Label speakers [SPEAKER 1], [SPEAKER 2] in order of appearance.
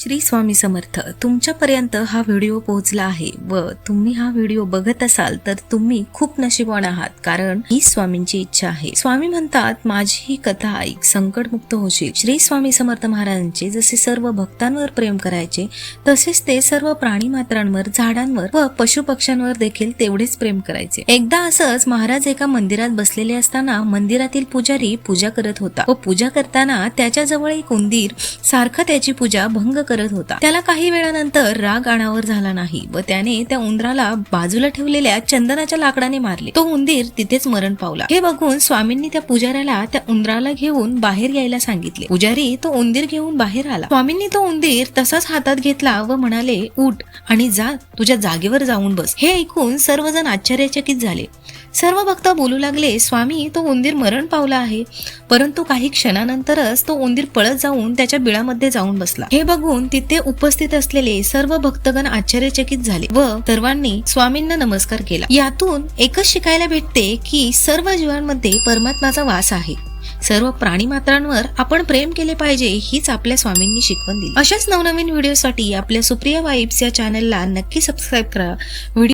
[SPEAKER 1] श्री स्वामी समर्थ. तुमच्यापर्यंत हा व्हिडिओ पोहोचला आहे व तुम्ही हा व्हिडिओ बघत असाल तर तुम्ही खूप नशीबवान आहात, कारण ही स्वामींची इच्छा आहे. स्वामी म्हणतात, माझी ही कथा ऐक, संकटमुक्त होशील. श्री स्वामी समर्थ महाराजांचे जसे सर्व भक्तांवर प्रेम करायचे, तसेच ते सर्व प्राणी मात्रांवर, झाडांवर व पशु पक्ष्यांवर देखील तेवढेच प्रेम करायचे. एकदा असंच महाराज एका मंदिरात बसलेले असताना मंदिरातील पुजारी पूजा करत होता व पूजा करताना त्याच्याजवळ एक उंदीर सारखा त्याची पूजा भंग करत होता. त्याला काही वेळानंतर राग अनावर झाला नाही व त्याने त्या उंदराला बाजूला ठेवलेल्या चंदनाच्या लाकडाने मारले. तो उंदीर तिथेच मरण पावला. हे बघून स्वामींनी त्या पुजाऱ्याला त्या उंदराला घेऊन बाहेर यायला सांगितले. पुजारी तो उंदीर घेऊन बाहेर आला. स्वामींनी तो उंदीर तसाच हातात घेतला व म्हणाले, उठ आणि जा, तुझ्या जागेवर जाऊन बस. हे ऐकून सर्वजण आश्चर्यचकित झाले. सर्व भक्त बोलू लागले, स्वामी, तो उंदीर मरण पावला आहे. परंतु काही क्षणानंतरच तो उंदीर पळत जाऊन त्याच्या बिळामध्ये जाऊन बसला. हे बघून तिथे उपस्थित असलेले सर्व भक्तगण आश्चर्यचकित झाले व सर्वांनी स्वामींना नमस्कार केला. यातून एकच शिकायला भेटते की सर्व जीवांमध्ये परमात्म्याचा वास आहे. सर्व प्राणी मात्रांवर आपण प्रेम केले पाहिजे, हीच आपल्या स्वामींनी शिकवण दिली. अशाच नवनवीन व्हिडिओसाठी आपल्या सुप्रिया वाइब्स या चॅनलला नक्की सबस्क्राईब करा. व्हिडिओ